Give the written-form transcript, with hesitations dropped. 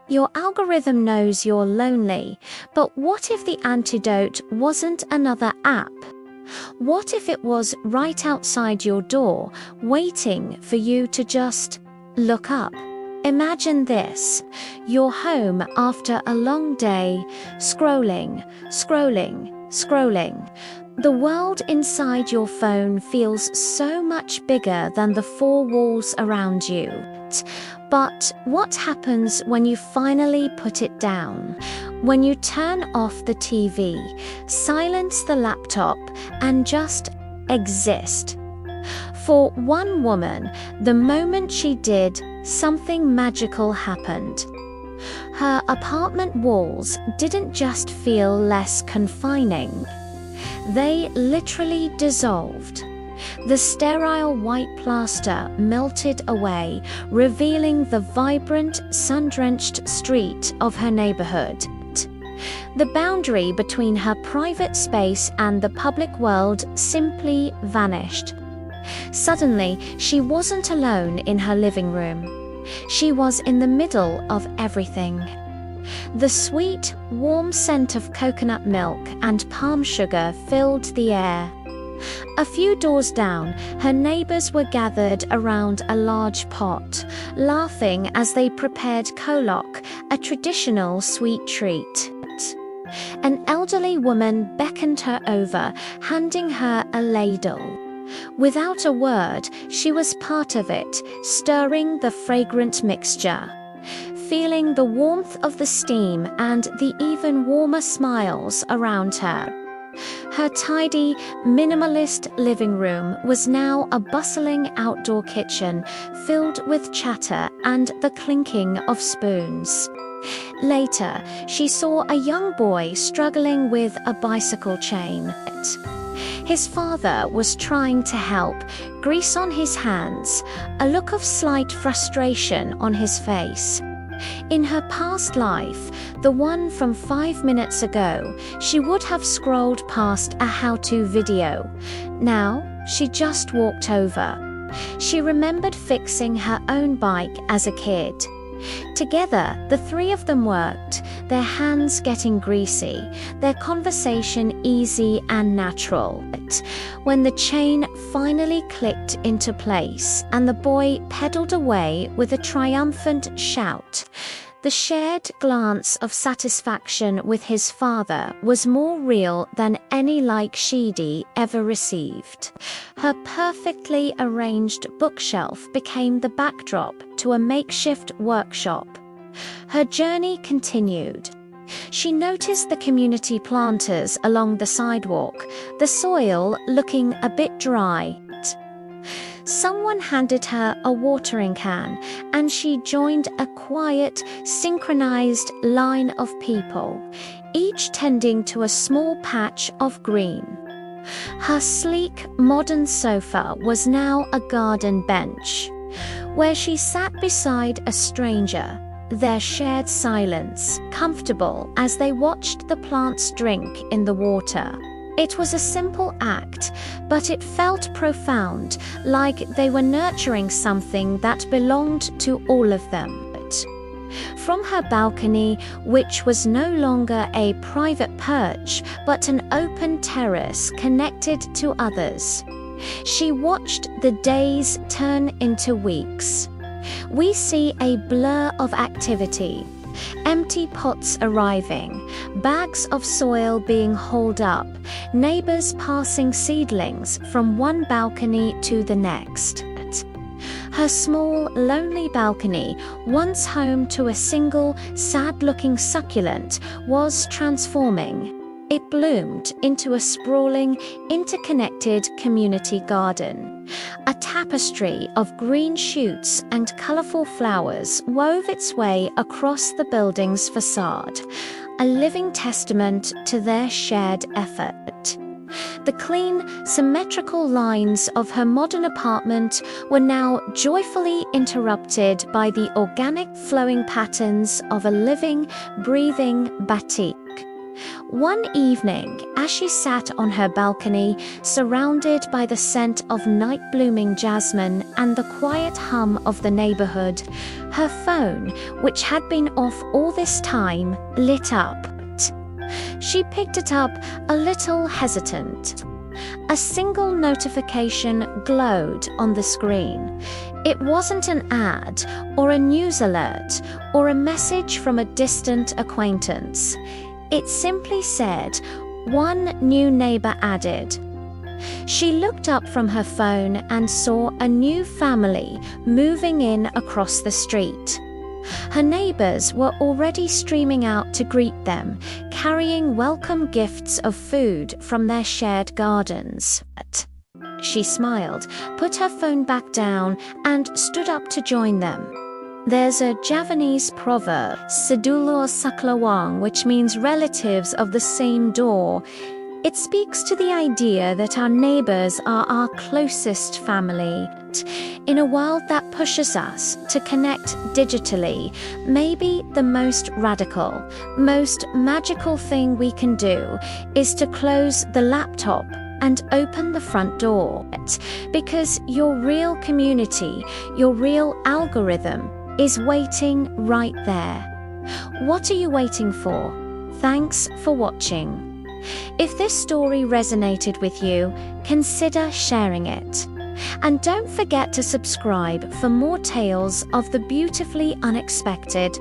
Your algorithm knows you're lonely, but what if the antidote wasn't another app? What if it was right outside your door, waiting for you to just look up? Imagine this: you're home after a long day, scrolling. The world inside your phone feels so much bigger than the four walls around you. But what happens when you finally put it down? When you turn off the TV, silence the laptop, and just exist? For one woman, the moment she did, something magical happened. Her apartment walls didn't just feel less confining. They literally dissolved. The sterile white plaster melted away, revealing the vibrant, sun-drenched street of her neighborhood. The boundary between her private space and the public world simply vanished. Suddenly, she wasn't alone in her living room. She was in the middle of everything. The sweet, warm scent of coconut milk and palm sugar filled the air. A few doors down, her neighbors were gathered around a large pot, laughing as they prepared kolok, a traditional sweet treat. An elderly woman beckoned her over, handing her a ladle. Without a word, she was part of it, stirring the fragrant mixture. Feeling the warmth of the steam and the even warmer smiles around her. Her tidy, minimalist living room was now a bustling outdoor kitchen filled with chatter and the clinking of spoons. Later, she saw a young boy struggling with a bicycle chain. His father was trying to help, grease on his hands, a look of slight frustration on his face. In her past life, the one from 5 minutes ago, she would have scrolled past a how-to video. Now, she just walked over. She remembered fixing her own bike as a kid. Together, the three of them worked, their hands getting greasy, their conversation easy and natural. When the chain finally clicked into place and the boy pedaled away with a triumphant shout, the shared glance of satisfaction with his father was more real than any like she'd ever received. Her perfectly arranged bookshelf became the backdrop to a makeshift workshop. Her journey continued. She noticed the community planters along the sidewalk, the soil looking a bit dry. Someone handed her a watering can, and she joined a quiet, synchronized line of people, each tending to a small patch of green. Her sleek, modern sofa was now a garden bench, where she sat beside a stranger, their shared silence comfortable as they watched the plants drink in the water. It was a simple act, but it felt profound, like they were nurturing something that belonged to all of them. From her balcony, which was no longer a private perch, but an open terrace connected to others, she watched the days turn into weeks. We see a blur of activity. Empty pots arriving, bags of soil being hauled up, neighbors passing seedlings from one balcony to the next. Her small, lonely balcony, once home to a single, sad-looking succulent, was transforming. It bloomed into a sprawling, interconnected community garden. A tapestry of green shoots and colorful flowers wove its way across the building's facade, a living testament to their shared effort. The clean, symmetrical lines of her modern apartment were now joyfully interrupted by the organic flowing patterns of a living, breathing batik. One evening, as she sat on her balcony, surrounded by the scent of night-blooming jasmine and the quiet hum of the neighborhood, her phone, which had been off all this time, lit up. She picked it up, a little hesitant. A single notification glowed on the screen. It wasn't an ad, or a news alert, or a message from a distant acquaintance. It simply said, "One new neighbor added." She looked up from her phone and saw a new family moving in across the street. Her neighbors were already streaming out to greet them, carrying welcome gifts of food from their shared gardens. She smiled, put her phone back down, and stood up to join them. There's a Javanese proverb, "Sedulur saklawang," which means relatives of the same door. It speaks to the idea that our neighbors are our closest family. In a world that pushes us to connect digitally, maybe the most radical, most magical thing we can do is to close the laptop and open the front door. Because your real community, your real algorithm, is waiting right there. What are you waiting for? Thanks for watching. If this story resonated with you, consider sharing it. And don't forget to subscribe for more tales of the beautifully unexpected.